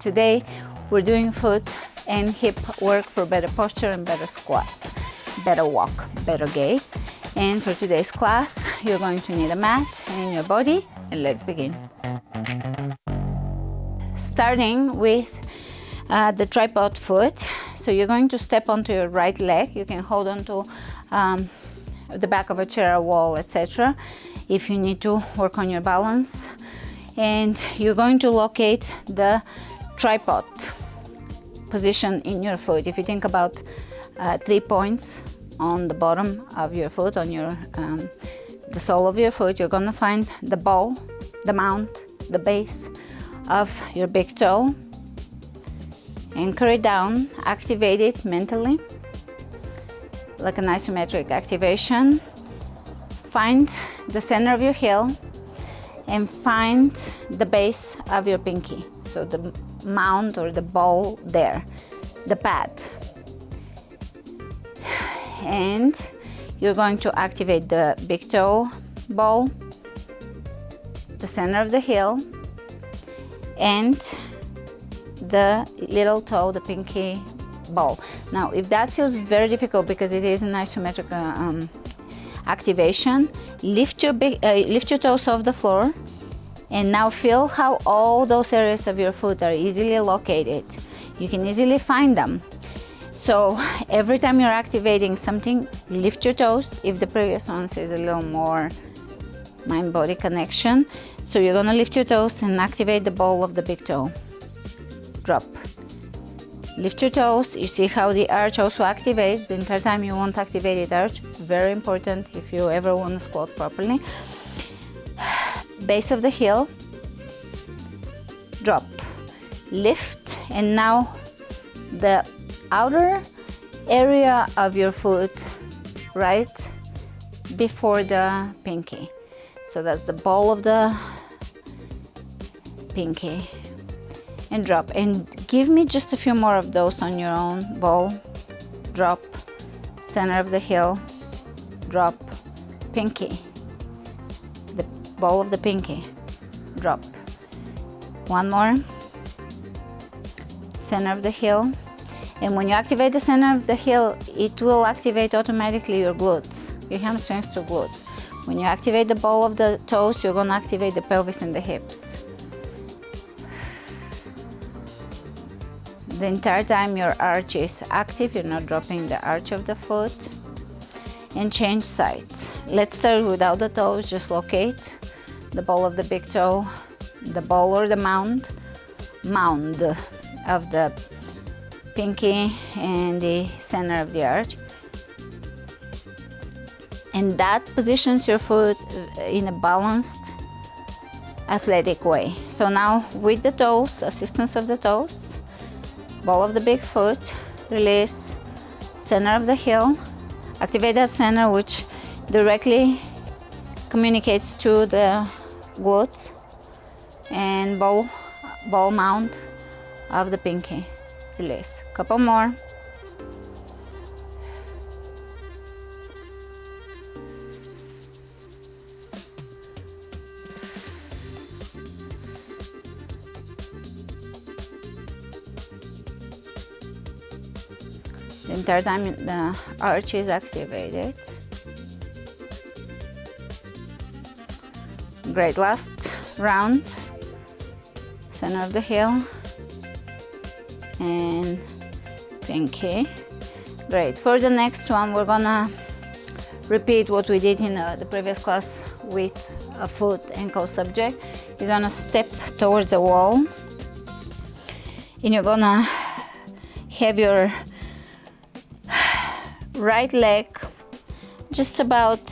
today we're doing foot and hip work for better posture and better squat, better walk, better gait. And for today's class, you're going to need a mat and your body, and let's begin. Starting with the tripod foot. So you're going to step onto your right leg. You can hold onto the back of a chair, a wall, etc. if you need to work on your balance. And you're going to locate the tripod position in your foot. If you think about 3 points on the bottom of your foot, on your the sole of your foot, you're going to find the ball, the mount, the base of your big toe. Anchor it down, activate it mentally like an isometric activation. Find the center of your heel and find the base of your pinky. So the mount or the ball there, the pad. And you're going to activate the big toe ball, the center of the heel, and the little toe, the pinky ball. Now, if that feels very difficult because it is an isometric activation, lift your toes off the floor, and now feel how all those areas of your foot are easily located. You can easily find them. So every time you're activating something, lift your toes. If the previous one is a little more mind-body connection, so you're gonna lift your toes and activate the ball of the big toe. Drop. Lift your toes. You see how the arch also activates. The entire time you won't activate the arch. Very important if you ever want to squat properly. Base of the heel. Drop. Lift. And now the outer area of your foot right before the pinky. So that's the ball of the pinky. And drop, and give me just a few more of those on your own. Ball, drop, center of the heel, drop, pinky, the ball of the pinky, drop. One more, center of the heel. And when you activate the center of the heel, it will activate automatically your glutes, your hamstrings to glutes. When you activate the ball of the toes, you're going to activate the pelvis and the hips. The entire time your arch is active, you're not dropping the arch of the foot. And change sides. Let's start without the toes, just locate the ball of the big toe, the ball or the mound of the pinky and the center of the arch. And that positions your foot in a balanced, athletic way. So now with the toes, assistance of the toes, ball of the big foot, release, center of the heel, activate that center which directly communicates to the glutes, and ball mount of the pinky, release. Couple more. The entire time the arch is activated. Great, last round. Center of the heel and pinky. Great, for the next one we're gonna repeat what we did in the previous class with a foot ankle subject. You're gonna step towards the wall and you're gonna have your right leg just about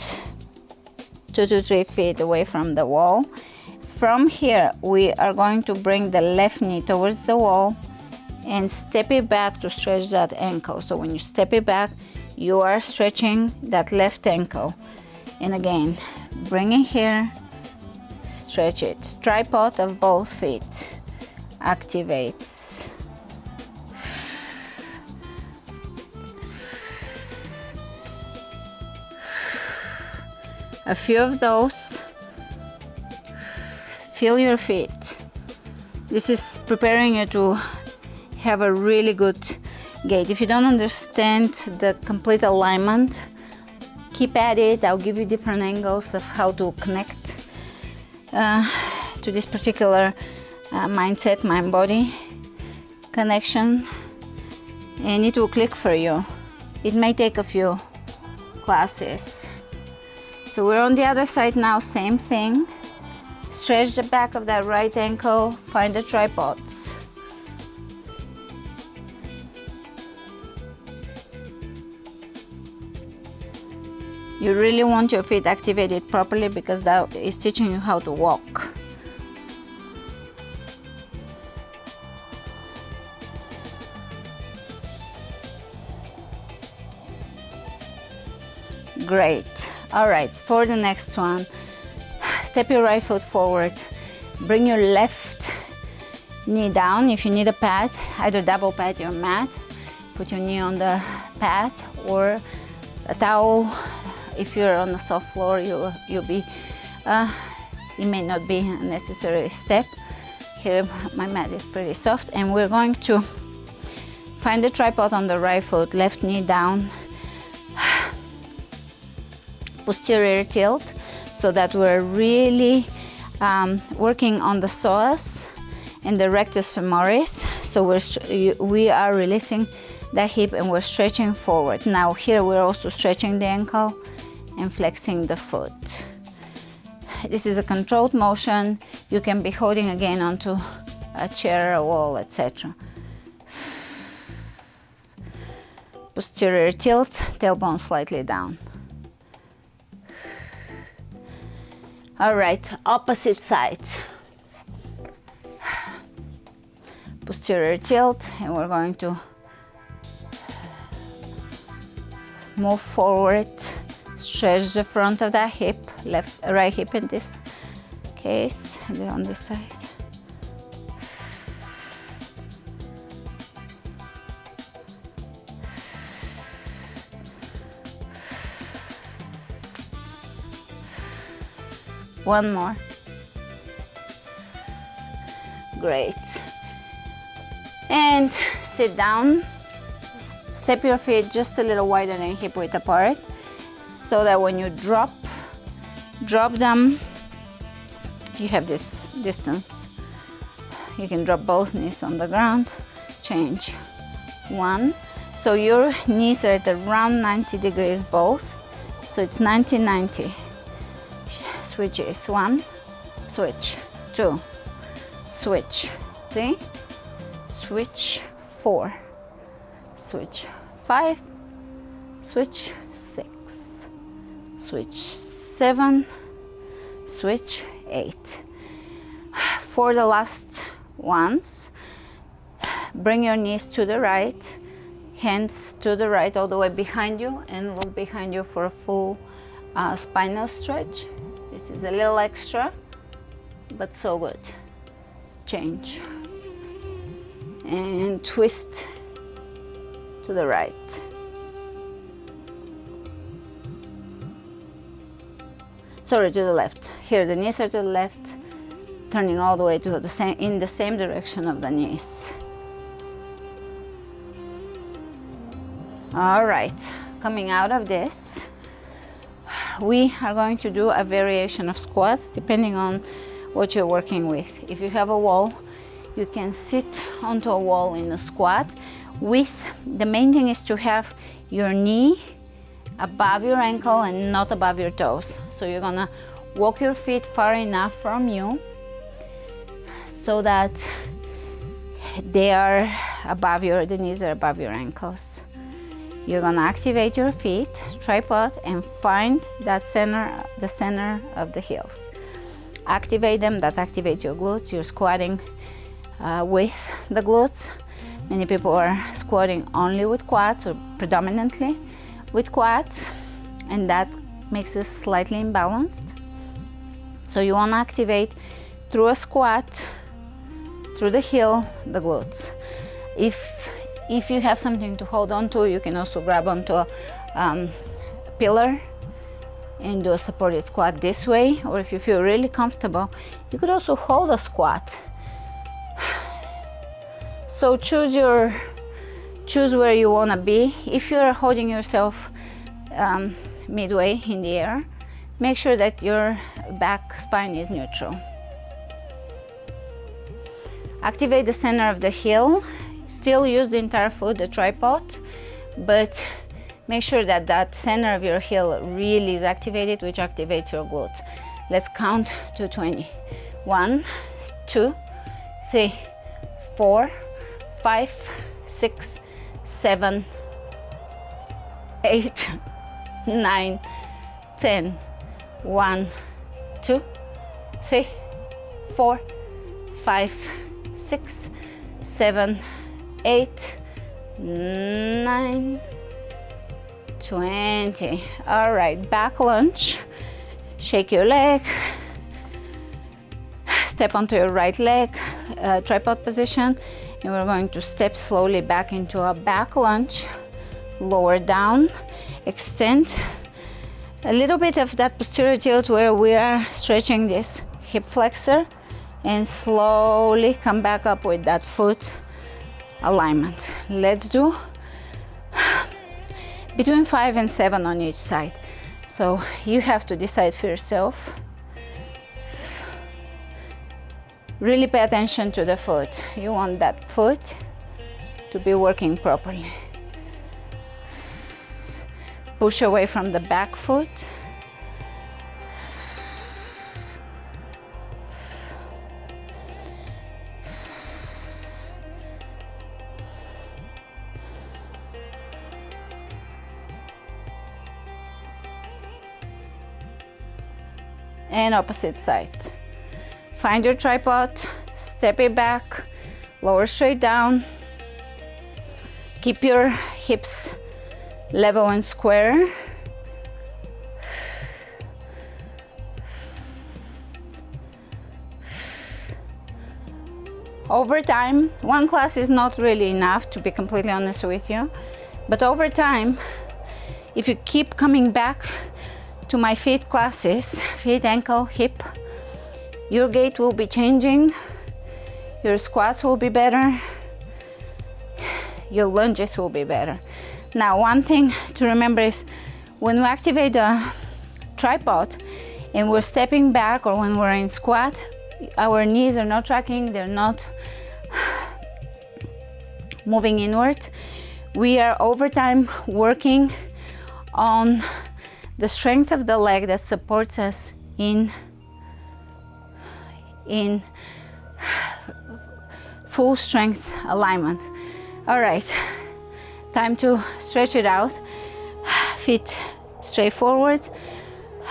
2 to 3 feet away from the wall. From here, we are going to bring the left knee towards the wall and step it back to stretch that ankle. So when you step it back, you are stretching that left ankle. And again, bring it here, stretch it. Tripod of both feet activates. A few of those. Feel your feet. This is preparing you to have a really good gait. If you don't understand the complete alignment, keep at it. I'll give you different angles of how to connect to this particular mindset, mind-body connection, and it will click for you. It may take a few classes. So we're on the other side now, same thing. Stretch the back of that right ankle, find the tripods. You really want your feet activated properly because that is teaching you how to walk. Great. All right, for the next one, step your right foot forward. Bring your left knee down. If you need a pad, either double pad your mat, put your knee on the pad, or a towel. If you're on a soft floor, you'll be, it may not be a necessary step. Here my mat is pretty soft, and we're going to find the tripod on the right foot, left knee down, posterior tilt, so that we're really working on the psoas and the rectus femoris. So we are releasing the hip and we're stretching forward. Now here we're also stretching the ankle and flexing the foot. This is a controlled motion. You can be holding again onto a chair, a wall, etc. Posterior tilt, tailbone slightly down. All right, opposite side. Posterior tilt, and we're going to move forward, stretch the front of that hip, right hip in this case, and then on this side. One more. Great. And sit down. Step your feet just a little wider than hip width apart, so that when you drop them, you have this distance. You can drop both knees on the ground. Change. One. So your knees are at around 90 degrees both. So it's 90-90. Switches. One, switch. Two, switch. Three, switch. Four, switch. Five, switch. Six, switch. Seven, switch. Eight. For the last ones, bring your knees to the right, hands to the right all the way behind you, and look behind you for a full spinal stretch. This is a little extra, but so good. Change. And twist to the right. Sorry, to the left. Here the knees are to the left, turning all the way to the same, in the same direction of the knees. All right, coming out of this, we are going to do a variation of squats depending on what you're working with. If you have a wall, you can sit onto a wall in a squat. The main thing is to have your knee above your ankle and not above your toes. So you're gonna walk your feet far enough from you so that the knees are above your ankles. You're gonna activate your feet, tripod, and find that the center of the heels. Activate them, that activates your glutes. You're squatting with the glutes. Many people are squatting only with quads or predominantly with quads, and that makes us slightly imbalanced. So you wanna activate through a squat, through the heel, the glutes. If you have something to hold on to, you can also grab onto a pillar and do a supported squat this way, or if you feel really comfortable, you could also hold a squat So choose where you want to be. If you're holding yourself midway in the air, make sure that your back spine is neutral. Activate the center of the heel. Still use the entire foot, the tripod, but make sure that that center of your heel really is activated, which activates your glutes. Let's count to 20. 1, 2, 3, 4, 5, 6, 7, 8, 9, 10. 1, 2, 3, 4, 5, 6, 7, 8, 9, 20. All right, back lunge. Shake your leg. Step onto your right leg, tripod position, and we're going to step slowly back into a back lunge. Lower down, extend. A little bit of that posterior tilt where we are stretching this hip flexor, and slowly come back up with that foot alignment. Let's do between 5 and 7 on each side. So you have to decide for yourself. Really pay attention to the foot. You want that foot to be working properly. Push away from the back foot. And opposite side. Find your tripod, step it back, lower straight down. Keep your hips level and square. Over time, one class is not really enough, to be completely honest with you, but over time, if you keep coming back to my feet classes, feet, ankle, hip, your gait will be changing, your squats will be better, your lunges will be better. Now, one thing to remember is when we activate the tripod and we're stepping back, or when we're in squat, our knees are not tracking, they're not moving inward. We are over time working on the strength of the leg that supports us in full strength alignment. All right, time to stretch it out. Feet straight forward,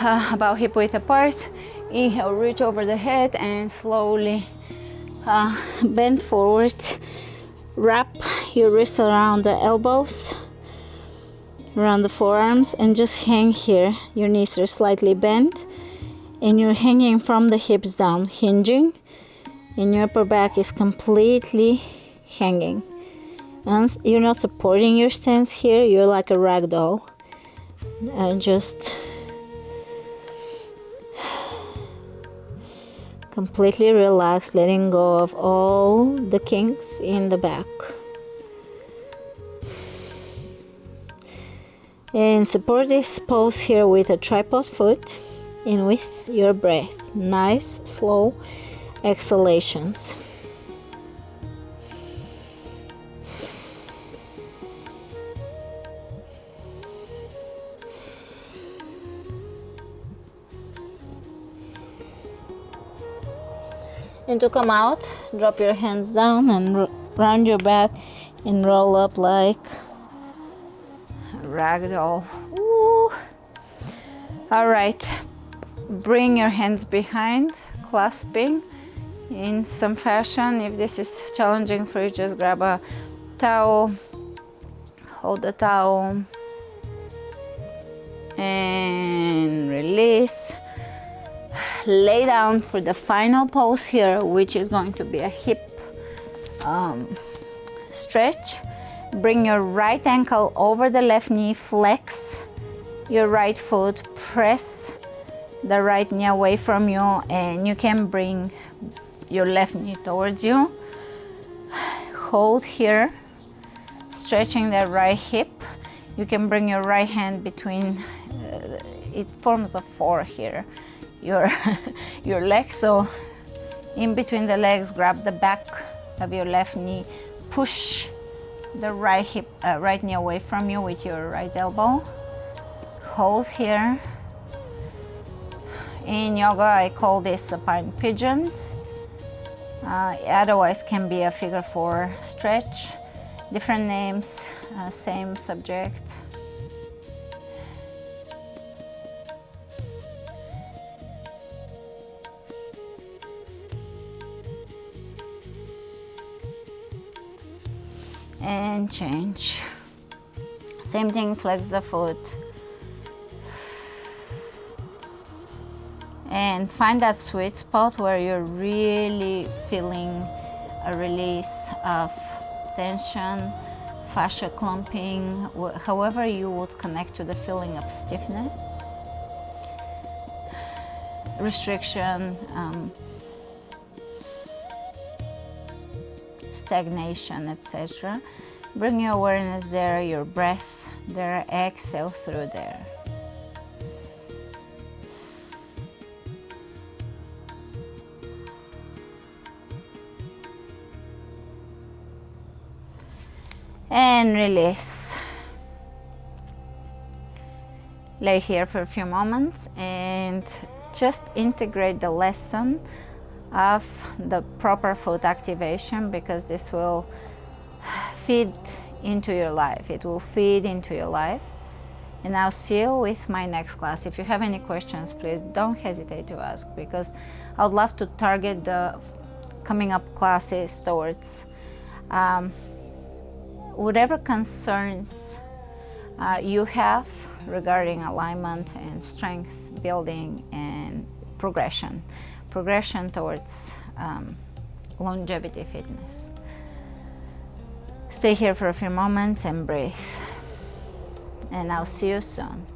about hip width apart. Inhale, reach over the head and slowly bend forward. Wrap your wrists around the elbows, around the forearms, and just hang here. Your knees are slightly bent and you're hanging from the hips down, hinging, and your upper back is completely hanging. And you're not supporting your stance here, you're like a ragdoll. Just completely relaxed, letting go of all the kinks in the back. And support this pose here with a tripod foot and with your breath. Nice, slow exhalations. And to come out, drop your hands down and round your back and roll up like a ragdoll. Ooh. All right, bring your hands behind, clasping in some fashion. If this is challenging for you, just grab a towel, hold the towel, and release. Lay down for the final pose here, which is going to be a hip stretch. Bring your right ankle over the left knee, flex your right foot, press the right knee away from you, and you can bring your left knee towards you. hold here, stretching the right hip. You can bring your right hand between, it forms a 4 here, your legs. So in between the legs, grab the back of your left knee, push the right hip, right knee away from you with your right elbow. Hold here. In yoga, I call this supine pigeon. Otherwise can be a figure 4 stretch. Different names, same subject. And change. Same thing, flex the foot. And find that sweet spot where you're really feeling a release of tension, fascia clumping, however you would connect to the feeling of stiffness, restriction, stagnation, etc. Bring your awareness there, your breath there, exhale through there. And release. Lay here for a few moments and just integrate the lesson of the proper foot activation, because this will feed into your life. It will feed into your life. And I'll see you with my next class. If you have any questions, please don't hesitate to ask, because I would love to target the coming up classes towards whatever concerns you have regarding alignment and strength building and progression towards longevity fitness. Stay here for a few moments and breathe. And I'll see you soon.